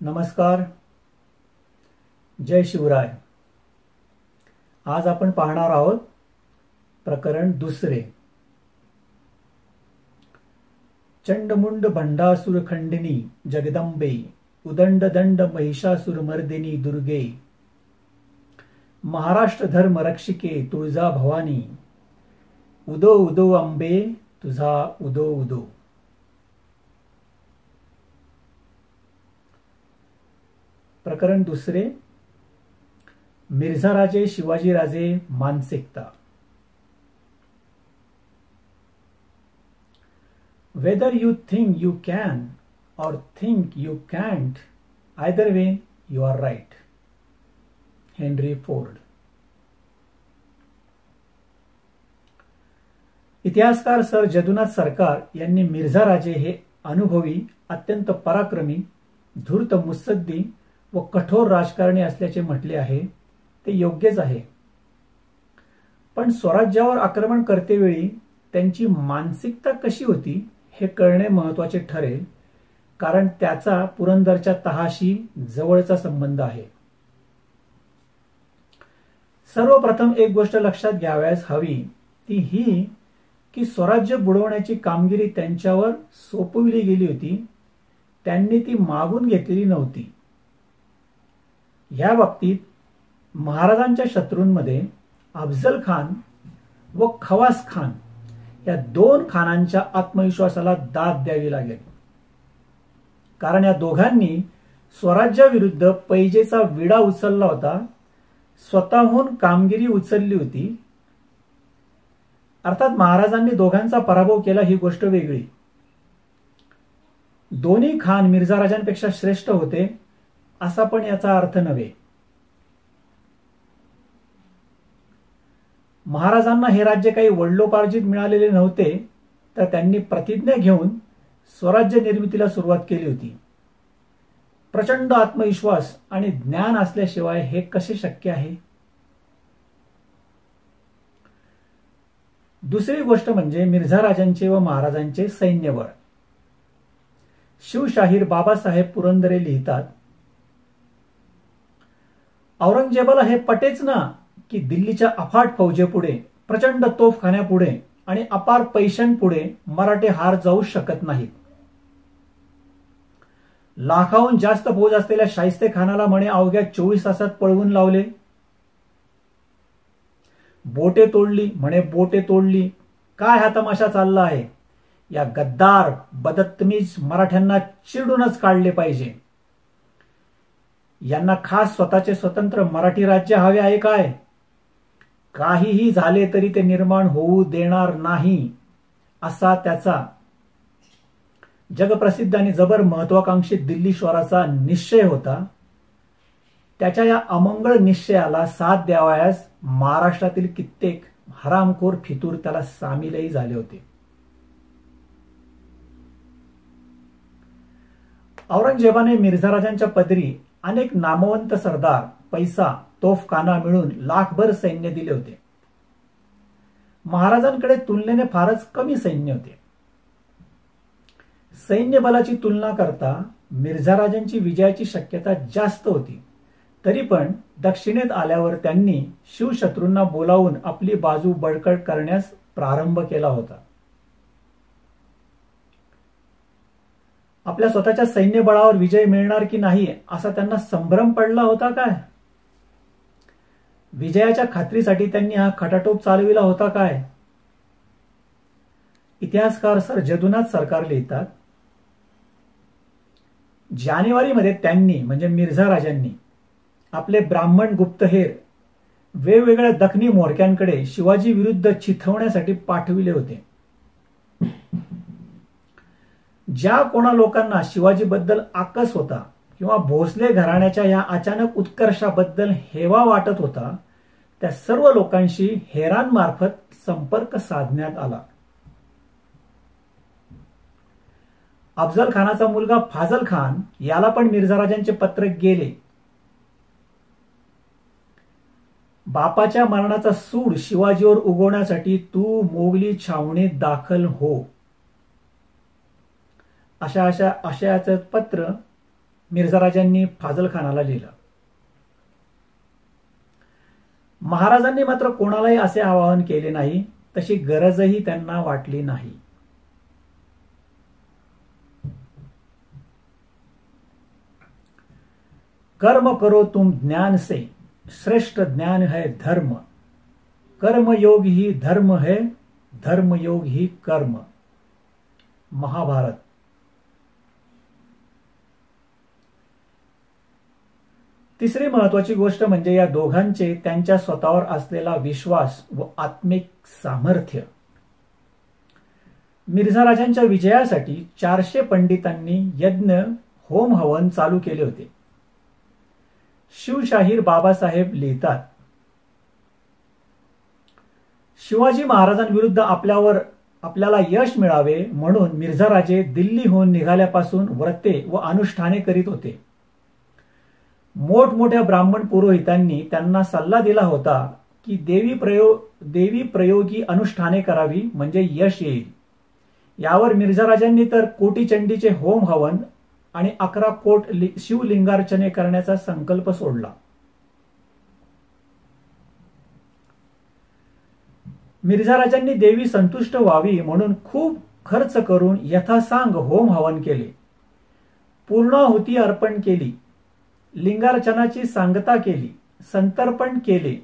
नमस्कार. जय शिवराय. आज आपण पाहणार आहोत प्रकरण दुसरे. चंडमुंड भंडासुर खंडिनी जगदंबे उदंड दंड महिषासुर मर्दिनी दुर्गे महाराष्ट्र धर्म रक्षिके तुळजा भवानी उदो उदो अंबे तुझा उदो उदो. प्रकरण दुसरे. मिर्झाराजे शिवाजीराजे मानसिकता. Whether you think you can or think you can't, either way you are right. Henry Ford. इतिहासकार सर जदुनाथ सरकार यांनी मिर्झाराजे हे अनुभवी, अत्यंत पराक्रमी, धूर्त मुत्सद्दी व कठोर राजकारणी असल्याचे म्हटले आहे. ते योग्यच आहे. पण स्वराज्यावर आक्रमण करतेवेळी त्यांची मानसिकता कशी होती हे कळणे महत्त्वाचे ठरेल, कारण त्याचा पुरंदरच्या तहाशी जवळचा संबंध आहे. सर्वप्रथम एक गोष्ट लक्षात घ्यावयास हवी, ती ही की स्वराज्य बुडवण्याची कामगिरी त्यांच्यावर सोपविली गेली होती. त्यांनी ती मागून घेतलेली नव्हती. या बाबतीत महाराजांच्या शत्रूंमध्ये अफजल खान व खवास खान या दोन खानांच्या आत्मविश्वासाला दाद द्यावी लागेल, कारण या दोघांनी स्वराज्याविरुद्ध पैजेचा विडा उचलला होता, स्वतःहून कामगिरी उचलली होती. अर्थात महाराजांनी दोघांचा पराभव केला ही गोष्ट वेगळी. दोन्ही खान मिर्झाराजांपेक्षा श्रेष्ठ होते असा पण याचा अर्थ नव्हे. महाराजांना हे राज्य काही वडिलोपार्जित मिळालेले नव्हते, तर त्यांनी प्रतिज्ञा घेऊन स्वराज्य निर्मितीला सुरुवात केली होती. प्रचंड आत्मविश्वास आणि ज्ञान असल्याशिवाय हे कसे शक्य आहे? दुसरी गोष्ट म्हणजे मिर्झाराजांचे व महाराजांचे सैन्यबळ. शिवशाहीर बाबासाहेब पुरंदरे लिहितात, औरंगजेबाला हे पटेच ना की दिल्लीच्या अफाट फौजेपुढे, प्रचंड तोफखान्यापुढे आणि अपार पैशांपुढे मराठे हार जाऊ शकत नाहीत. लाखाहून जास्त फौज असलेल्या शाहिस्ते खानाला म्हणे अवघ्या 24 तासात पळवून लावले. बोटे तोडली म्हणे बोटे तोडली. काय हा तमाशा चालला आहे? या गद्दार बदतमीज मराठ्यांना चिरडूनच काढले पाहिजे. यांना खास स्वतःचे स्वतंत्र मराठी राज्य हवे आहे काय? काहीही झाले तरी ते निर्माण होऊ देणार नाही, असा त्याचा जगप्रसिद्ध आणि जबर महत्वाकांक्षी दिल्लीश्वराचा निश्चय होता. त्याच्या या अमंगळ निश्चयाला साथ द्यावयास महाराष्ट्रातील कित्येक हरामखोर फितूर त्याला सामीलही झाले होते. औरंगजेबाने मिर्झाराजांच्या पदरी अनेक नामवंत सरदार, पैसा, तोफखाना मिळून लाखभर सैन्य दिले होते. महाराजांकडे तुलनेने फारच कमी सैन्य होते. सैन्य बलाची तुलना करता मिर्झाराजांची विजयाची शक्यता जास्त होती. तरी पण दक्षिणेत आल्यावर त्यांनी शिवशत्रूंना बोलावून आपली बाजू बळकट करण्यास प्रारंभ केला होता. आपल्या स्वतःच्या सैन्यबळावर विजय मिळणार की नाही असा त्यांना संभ्रम पडला होता काय? विजयाच्या खात्रीसाठी त्यांनी हा खटाटोप चालविला होता काय? इतिहासकार सर जदुनाथ सरकार लिहितात, जानेवारीमध्ये त्यांनी म्हणजे मिर्झाराजांनी आपले ब्राह्मण गुप्तहेर वेगवेगळ्या दखनी म्होरक्यांकडे शिवाजी विरुद्ध चिथवण्यासाठी पाठविले होते. ज्या कोणा लोकांना शिवाजीबद्दल आकस होता किंवा भोसले घराण्याच्या या अचानक उत्कर्षाबद्दल हेवा वाटत होता, त्या सर्व लोकांशी हेरांमार्फत संपर्क साधण्यात आला. अफजल खानाचा मुलगा फाजल खान याला पण मिर्झाराजांचे पत्र गेले. बापाच्या मरणाचा सूड शिवाजीवर उगवण्यासाठी तू मोगली छावणीत दाखल हो, अशाचं पत्र मिर्झा राजांनी फाजलखानाला लिहिलं. महाराजांनी मात्र कोणालाही असे आवाहन केले नाही, तशी गरजही त्यांना वाटली नाही. कर्म करो तुम ज्ञान से, श्रेष्ठ ज्ञान है धर्म. कर्म योग ही धर्म है, धर्म योग ही कर्म. महाभारत. तिसरी महत्वाची गोष्ट म्हणजे या दोघांचे त्यांच्या स्वतःवर असलेला विश्वास व आत्मिक सामर्थ्य. मिर्झा राजांच्या विजयासाठी 400 पंडितांनी यज्ञ, होम हवन चालू केले होते. शिवशाहीर बाबासाहेब लिहितात, शिवाजी महाराजांविरुद्ध आपल्याला यश मिळावे म्हणून मिर्झा राजे दिल्लीहून निघाल्यापासून व्रते व अनुष्ठाने करीत होते. मोठमोठ्या ब्राह्मण पुरोहितांनी त्यांना सल्ला दिला होता की देवी प्रयोगी अनुष्ठाने करावी म्हणजे यश येईल. यावर मिर्झा राजांनी तर कोटीचंडीचे होम हवन आणि 11 कोट शिवलिंगार्चने करण्याचा संकल्प सोडला. मिर्झा राजांनी देवी संतुष्ट व्हावी म्हणून खूप खर्च करून यथासांग होम हवन केले. पूर्णाहुती अर्पण केली, लिंगार्चनाची सांगता केली, संतर्पण केले.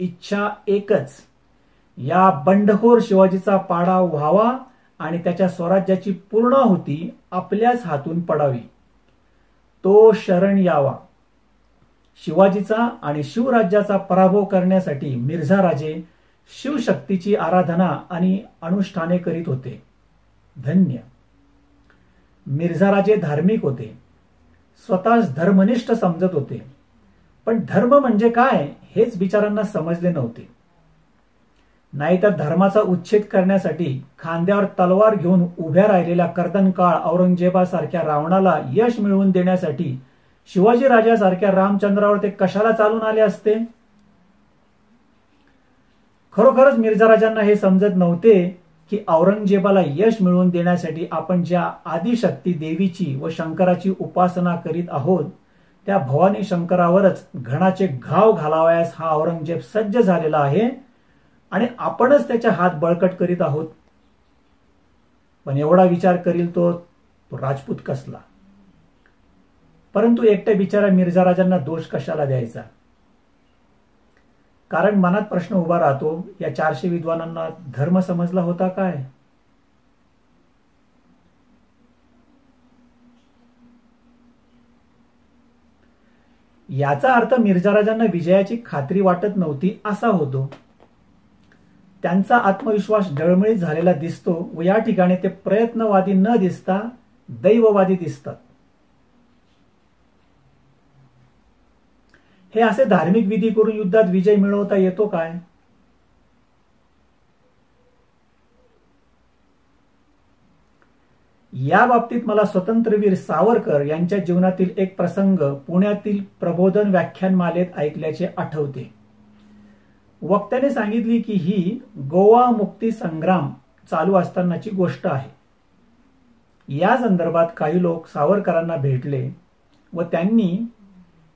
इच्छा एकच, या बंडखोर शिवाजीचा पाडा व्हावा आणि त्याच्या स्वराज्याची पूर्णाहुती आपल्याच हातून पडावी. तो शरण यावा. शिवाजीचा आणि शिवराज्याचा पराभव करण्यासाठी मिर्झा राजे शिवशक्तीची आराधना आणि अनुष्ठाने करीत होते. धन्य. मिर्झा राजे धार्मिक होते, स्वतःच धर्मनिष्ठ समजत होते, पण धर्म म्हणजे काय हेच बिचारांना समजले नव्हते. नाहीतर धर्माचा उच्छेद करण्यासाठी खांद्यावर तलवार घेऊन उभ्या राहिलेल्या कर्दनकाळ औरंगजेबासारख्या रावणाला यश मिळवून देण्यासाठी शिवाजी राजासारख्या रामचंद्रावर ते कशाला चालून आले असते. खरोखरच मिर्झा राजांना हे समजत नव्हते की औरंगजेबाला यश मिळवून देण्यासाठी आपण ज्या आदिशक्ती देवीची व शंकराची उपासना करीत आहोत त्या भवानी शंकरावरच घणाचे घाव घालावयास हा औरंगजेब सज्ज झालेला आहे आणि आपणच त्याच्या हात बळकट करीत आहोत. पण एवढा विचार करील तो राजपूत कसला. परंतु एकट्या बिचारा मिर्झा राजांना दोष कशाला द्यायचा. कारण मनात प्रश्न उभा राहतो, या 400 विद्वानांना धर्म समजला होता काय. याचा अर्थ मिर्झा राजांना विजयाची खात्री वाटत नव्हती असा होतो. त्यांचा आत्मविश्वास डळमळीत झालेला दिसतो व या ठिकाणी ते प्रयत्नवादी न दिसता दैववादी दिसतात. हे असे धार्मिक विधी करून युद्धात विजय मिळवता येतो काय. या बाबतीत मला स्वतंत्रवीर सावरकर यांच्या जीवनातील एक प्रसंग पुण्यातील प्रबोधन व्याख्यानमालेत ऐकल्याचे आठवते. वक्त्याने सांगितली की ही गोवा मुक्ती संग्राम चालू असतानाची गोष्ट आहे. या संदर्भात काही लोक सावरकरांना भेटले व त्यांनी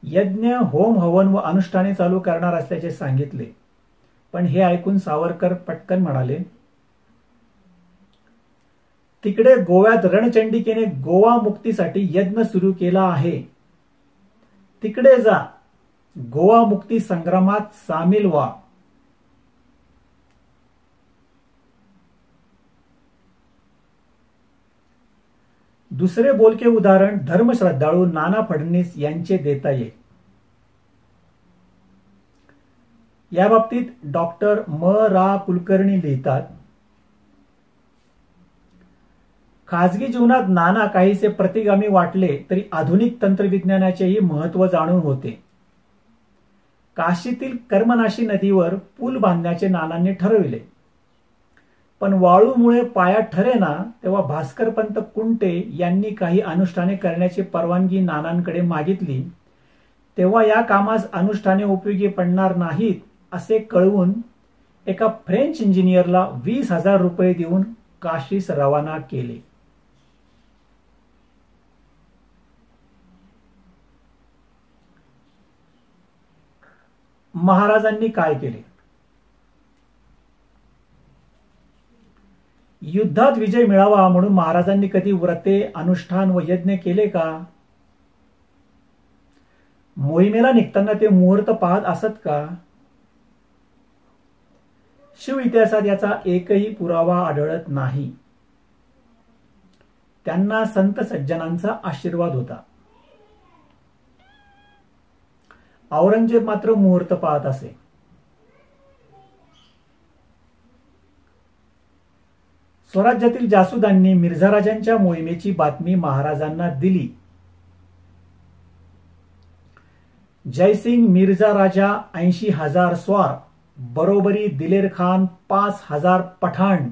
यज्ञ, होम हवन व अनुष्ठाने चालू करणार असल्याचे सांगितले. पण हे ऐकून सावरकर पटकन म्हणाले, तिकडे गोव्यात रणचंडिकेने गोवा मुक्तीसाठी यज्ञ सुरू केला आहे. तिकडे जा, गोवा मुक्ती संग्रामात सामील व्हा. दुसरे बोलके उदाहरण धर्मश्रद्धाळू नाना फडणवीस यांचे देता येईल. या बाबतीत डॉक्टर म. रा. कुलकर्णी लिहितात, खाजगी जीवनात नाना काहीसे प्रतिगामी वाटले तरी आधुनिक तंत्रविज्ञानाचेही महत्व जाणून होते. काशीतील कर्मनाशी नदीवर पूल बांधण्याचे नानांनी ठरविले. पण वाळूमुळे पायात ठरेना तेव्हा भास्करपंत कुंटे यांनी काही अनुष्ठाने करण्याची परवानगी नानांकडे मागितली. तेव्हा या कामास अनुष्ठाने उपयोगी पडणार नाहीत असे कळवून एका फ्रेंच इंजिनियरला 20,000 रुपये देऊन काशीस रवाना केले. महाराजांनी काय केले? युद्धात विजय मिळावा म्हणून महाराजांनी कधी व्रते, अनुष्ठान व यज्ञ केले का? मोहिमेला निघताना ते मुहूर्त पाहत असत का? शिव इतिहासात याचा एकही पुरावा आढळत नाही. त्यांना संत सज्जनांचा आशीर्वाद होता. औरंगजेब मात्र मुहूर्त पाहत असे. स्वराज्यातील जासुदांनी मिर्झा राजांच्या मोहिमेची बातमी महाराजांना दिली. जयसिंग मिर्झा राजा 80,000 स्वार बरोबरी दिलेर खान 5,000 पठाण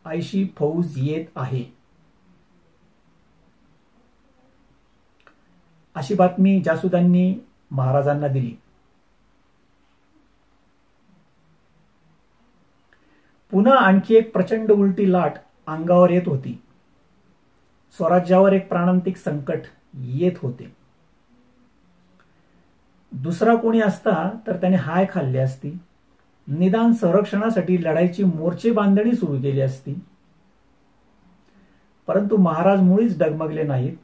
अशी फौज येत आहे, अशी बातमी जासुदांनी महाराजांना दिली. पुन्हा आणखी एक प्रचंड उलटी लाट अंगावर येत होती. स्वराज्यावर एक प्राणांतिक संकट येत होते. दुसरा कोणी असता तर त्याने हाय खाल्ली असती, निदान संरक्षणासाठी लढाईची मोर्चे बांधणी सुरू केली असती. परंतु महाराज मुळीच डगमगले नाहीत.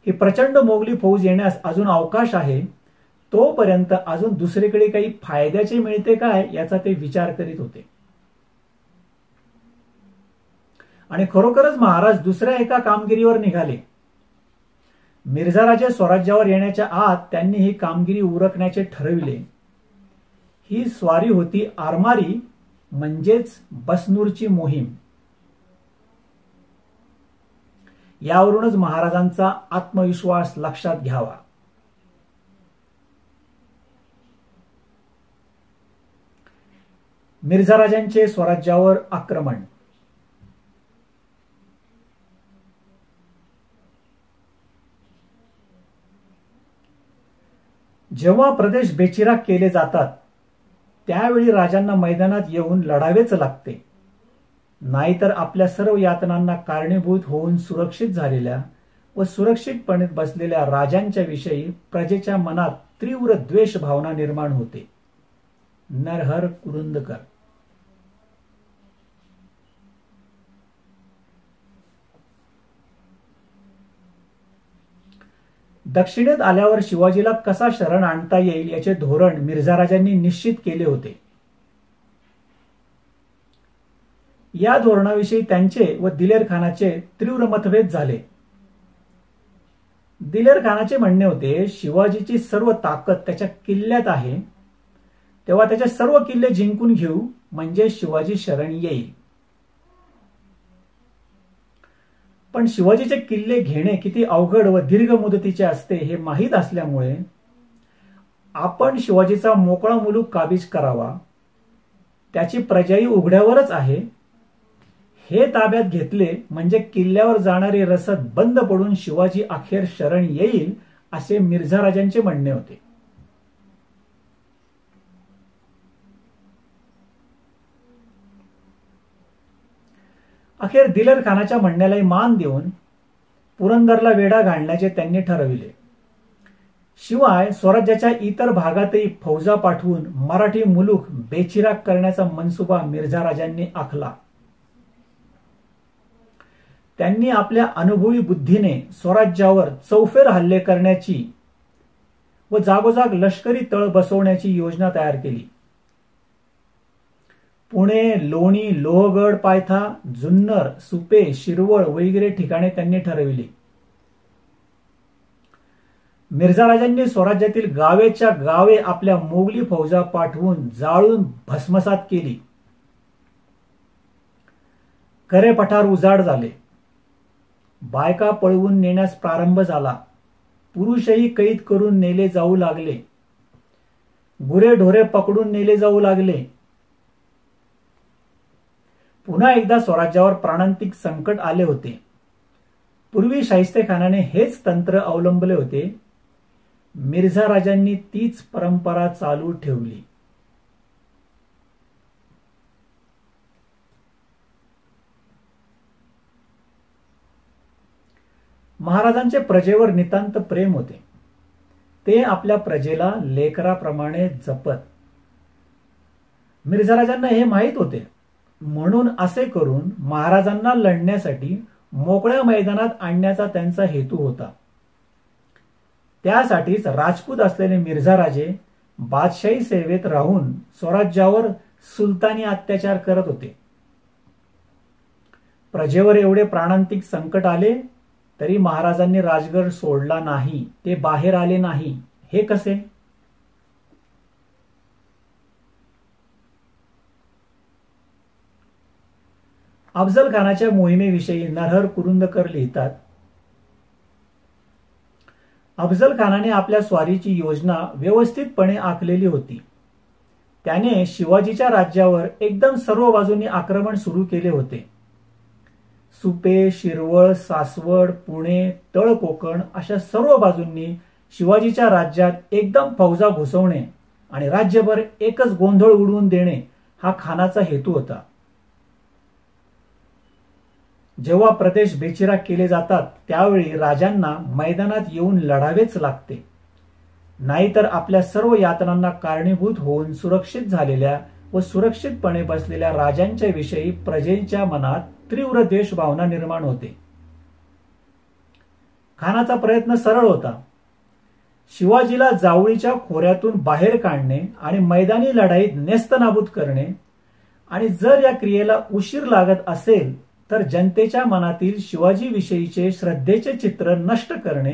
ही प्रचंड मोगली फौज येण्यास अजून अवकाश आहे, तोपर्यंत अजून दुसरीकडे काही फायद्याचे मिळते काय याचा ते विचार करीत होते. आणि खरोखरच महाराज दुसऱ्या एका कामगिरीवर निघाले. मिर्झा राजे स्वराज्यावर येण्याच्या आत त्यांनी ही कामगिरी उरकण्याचे ठरविले. ही स्वारी होती आरमारी म्हणजेच बसनूरची मोहीम. यावरूनच महाराजांचा आत्मविश्वास लक्षात घ्यावा. मिर्झा राजांचे स्वराज्यावर आक्रमण. जेव्हा प्रदेश बेचिराख केले जातात त्यावेळी राजांना मैदानात येऊन लढावेच लागते, नाहीतर आपल्या सर्व यातनांना कारणीभूत होऊन सुरक्षित झालेल्या व सुरक्षितपणे बसलेल्या राजांच्या विषयी प्रजेच्या मनात तीव्र द्वेष भावना निर्माण होते. नरहर कुरुंदकर. दक्षिणेत आल्यावर शिवाजीला कसा शरण आणता येईल याचे धोरण मिर्झा राजांनी निश्चित केले होते. या धोरणाविषयी त्यांचे व दिलेर खानाचे तीव्र मतभेद झाले. दिलेर खानाचे म्हणणे होते, शिवाजीची सर्व ताकद त्याच्या किल्ल्यात आहे, तेव्हा त्याचे सर्व किल्ले जिंकून घेऊ म्हणजे शिवाजी शरण येईल. पण शिवाजीचे किल्ले घेणे किती अवघड व दीर्घ मुदतीचे असते हे माहीत असल्यामुळे आपण शिवाजीचा मोकळा मुलूक काबीज करावा, त्याची प्रजाही उघड्यावरच आहे, हे ताब्यात घेतले म्हणजे किल्ल्यावर जाणारे रसद बंद पडून शिवाजी अखेर शरण येईल, असे मिर्झा राजांचे म्हणणे होते. अखेर दिलेर खानाच्या म्हणण्यालाही मान देऊन पुरंदरला वेढा घालण्याचे त्यांनी ठरविले. शिवाय स्वराज्याच्या इतर भागातही फौजा पाठवून मराठी मुलूक बेचिराख करण्याचा मनसुबा मिर्झा राजांनी आखला. त्यांनी आपल्या अनुभवी बुद्धीने स्वराज्यावर चौफेर हल्ले करण्याची व जागोजाग लष्करी तळ बसवण्याची योजना तयार केली. पुणे, लोणी, लोहगड, पायथा, जुन्नर, सुपे, शिरवळ वगैरे ठिकाणे त्यांनी ठरविली. मिर्झा राजांनी स्वराज्यातील गावेच्या गावे आपल्या मोगली फौजा पाठवून जाळून भस्मसात केली. करे पठार उजाड झाले. बायका पळवून नेण्यास प्रारंभ झाला. पुरुषही कैद करून नेले जाऊ लागले. गुरे ढोरे पकडून नेले जाऊ लागले. पुन्हा एकदा स्वराज्यावर प्राणांतिक संकट आले होते. पूर्वी शाहिस्तेखानाने हेच तंत्र अवलंबले होते. मिर्झा राजांनी तीच परंपरा चालू ठेवली. महाराजांचे प्रजेवर नितांत प्रेम होते. ते आपल्या प्रजेला लेकराप्रमाणे जपत. मिर्झा राजांना हे माहीत होते, म्हणून असे करून महाराजांना लढण्यासाठी मोकळ्या मैदानात आणण्याचा त्यांचा हेतू होता. त्यासाठीच राजपूत असलेले मिर्झा राजे बादशाही सेवेत राहून स्वराज्यावर सुलतानी अत्याचार करत होते. प्रजेवर एवढे प्राणांतिक संकट आले तरी महाराजांनी राजगड सोडला नाही, ते बाहेर आले नाही. हे कसे? अफजल खानाच्या मोहिमेविषयी नरहर कुरुंदकर लिहितात, अफजल खानाने आपल्या स्वारीची योजना व्यवस्थितपणे आखलेली होती. त्याने शिवाजीच्या राज्यावर एकदम सर्व बाजूंनी आक्रमण सुरू केले होते. सुपे, शिरवळ, सासवड, पुणे, तळ कोकण अशा सर्व बाजूंनी शिवाजीच्या राज्यात एकदम फौजा घुसवणे आणि राज्यभर एकच गोंधळ उडवून देणे हा खानाचा हेतू होता. जेव्हा प्रदेश बेचिराख केले जातात त्यावेळी राजांना मैदानात येऊन लढावेच लागते, नाहीतर आपल्या सर्व यातनांना कारणीभूत होऊन सुरक्षित झालेल्या व सुरक्षितपणे बसलेल्या राजांच्या विषयी प्रजेच्या मनात तीव्र द्वेषभावना निर्माण होते. खानाचा प्रयत्न सरळ होता. शिवाजीला जावळीच्या खोऱ्यातून बाहेर काढणे आणि मैदानी लढाईत नेस्तनाबूत करणे, आणि जर या क्रियेला उशीर लागत असेल तर जनतेच्या मनातील शिवाजी विषयीचे श्रद्धेचे चित्र नष्ट करणे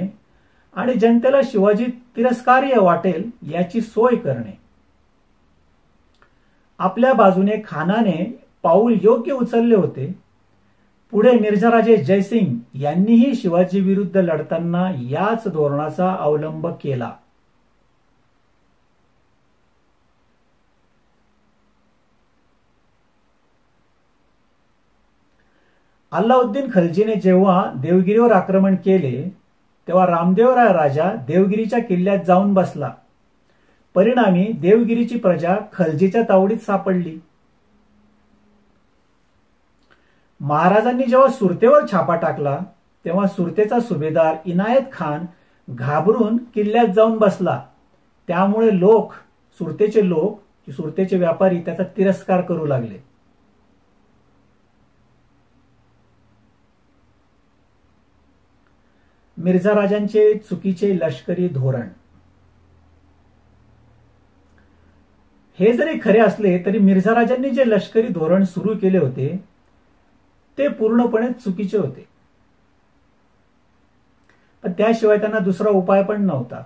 आणि जनतेला शिवाजी तिरस्कार्य वाटेल याची सोय करणे. आपल्या बाजूने खानाने पाऊल योग्य उचलले होते. पुढे मिर्झा राजे जयसिंग यांनीही शिवाजी विरुद्ध लढताना याच धोरणाचा अवलंब केला. अल्लाउद्दीन खलजीने जेव्हा देवगिरीवर आक्रमण केले तेव्हा रामदेवराय राजा देवगिरीच्या किल्ल्यात जाऊन बसला. परिणामी देवगिरीची प्रजा खलजीच्या तावडीत सापडली. महाराजांनी जेव्हा सुरतेवर छापा टाकला तेव्हा सुरतेचा सुभेदार इनायत खान घाबरून किल्ल्यात जाऊन बसला. त्यामुळे सुरतेचे व्यापारी त्याचा तिरस्कार करू लागले. मिर्झा राजांचे चुकीचे लष्करी धोरण. हे जरी खरे असले तरी मिर्झा राजांनी जे लष्करी धोरण सुरू केले होते ते पूर्णपणे चुकीचे होते. पण त्याशिवाय त्यांना दुसरा उपाय पण नव्हता.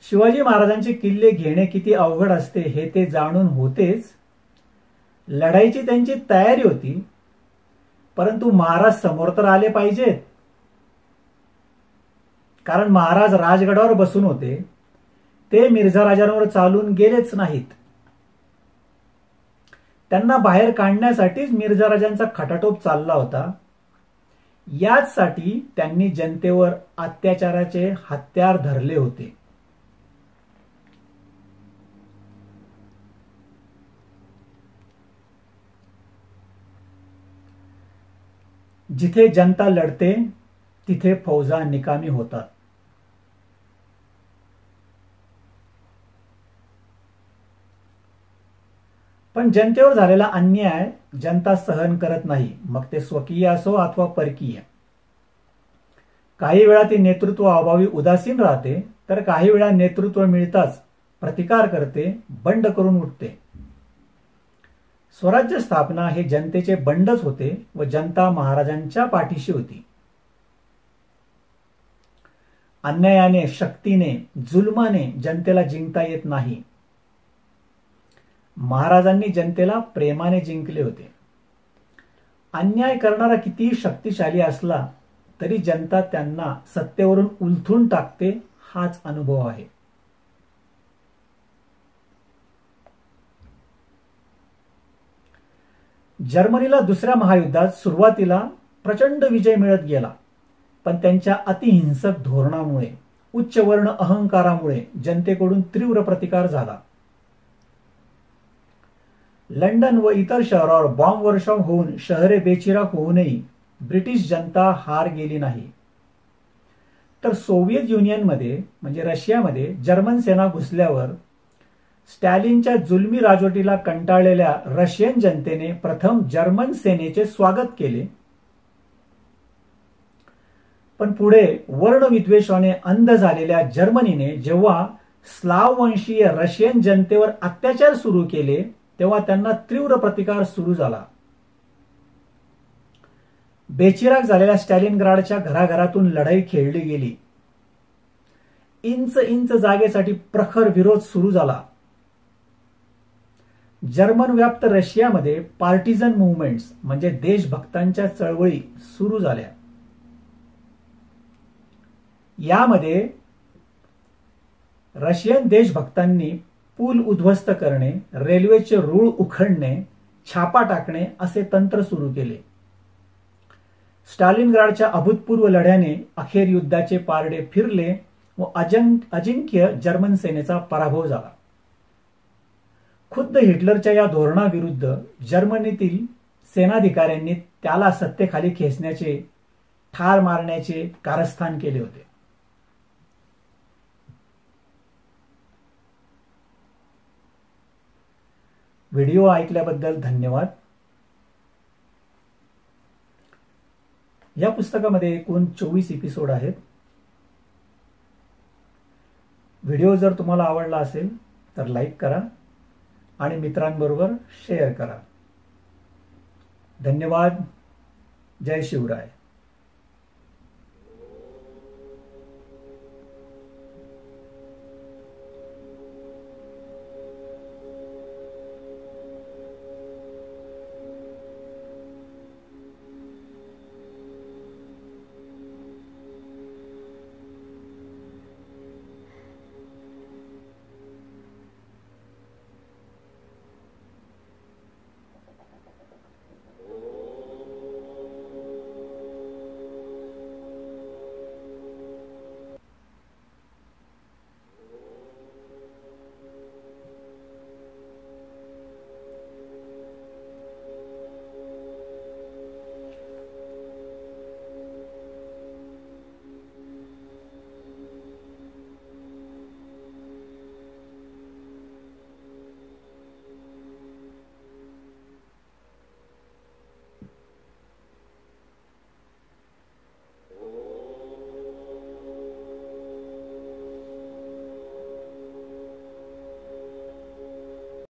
शिवाजी महाराजांचे किल्ले घेणे किती अवघड असते हे ते जाणून होतेच. लढाईची त्यांची तयारी होती, परंतु महाराज समोर तर आले पाहिजेत. कारण महाराज राजगडावर बसून होते, ते मिर्झा राजांवर चालून गेलेच नाहीत. त्यांना बाहेर काढण्यासाठीच मिर्झा राजांचा खटाटोप चालला होता. याचसाठी त्यांनी जनतेवर अत्याचाराचे हत्यार धरले होते. जिथे जनता लढते तिथे फौजा निकामी होतात. पण जनतेवर झालेला अन्याय जनता सहन करत नाही, मग ते स्वकीय असो अथवा परकीय. काही वेळा ती नेतृत्व अभावी उदासीन राहते, तर काही वेळा नेतृत्व मिळताच प्रतिकार करते, बंड करून उठते. स्वराज्य स्थापना हे जनतेचे बंडच होते व जनता महाराजांच्या पाठीशी होती. अन्यायाने, शक्तीने, जुलमाने जनतेला जिंकता येत नाही. महाराजांनी जनतेला प्रेमाने जिंकले होते. अन्याय करणारा कितीही शक्तिशाली असला तरी जनता त्यांना सत्तेवरून उलथून टाकते, हाच अनुभव आहे. जर्मनीला दुसऱ्या महायुद्धात सुरुवातीला प्रचंड विजय मिळत गेला, पण त्यांच्या अतिहिंसक धोरणामुळे, उच्चवर्ण अहंकारामुळे जनतेकडून तीव्र प्रतिकार झाला. लंडन व इतर शहरावर बॉम्ब वर्षाव होऊन शहरे बेचिराख होऊनही ब्रिटिश जनता हार गेली नाही. तर सोव्हिएत युनियनमध्ये म्हणजे रशियामध्ये जर्मन सेना घुसल्यावर स्टॅलिनच्या जुलमी राजवटीला कंटाळलेल्या रशियन जनतेने प्रथम जर्मन सेनेचे स्वागत केले, पण पुढे वर्णविद्वेषाने अंध झालेल्या जर्मनीने जेव्हा स्लाव वंशीय रशियन जनतेवर अत्याचार सुरू केले तेव्हा त्यांना तीव्र प्रतिकार सुरू झाला. बेचिराख झालेल्या स्टॅलिनग्राडच्या घराघरातून लढाई खेळली गेली. इंच इंच जागेसाठी प्रखर विरोध सुरू झाला. जर्मन व्याप्त रशियामध्ये पार्टिझन मुव्हमेंट्स म्हणजे देशभक्तांच्या चळवळी सुरू झाल्या. यामध्ये रशियन देशभक्तांनी पूल उद्ध्वस्त करणे, रेल्वेचे रूळ उखडणे, छापा टाकणे असे तंत्र सुरू केले. स्टालिनग्राडच्या अभूतपूर्व लढ्याने अखेर युद्धाचे पारडे फिरले व अजिंक्य जर्मन सेनेचा पराभव झाला. खुद्द हिटलरच्या या धोरणाविरुद्ध जर्मनीतील सेनाधिकाऱ्यांनी त्याला सत्तेखाली खेचण्याचे, ठार मारण्याचे कारस्थान केले होते. व्हिडिओ ऐकल्याबद्दल धन्यवाद. या पुस्तकामध्ये एकूण 24 एपिसोड आहेत. व्हिडिओ जर तुम्हाला आवडला असेल तर लाईक करा आणि मित्रांबरोबर शेअर करा. धन्यवाद. जय शिवराय.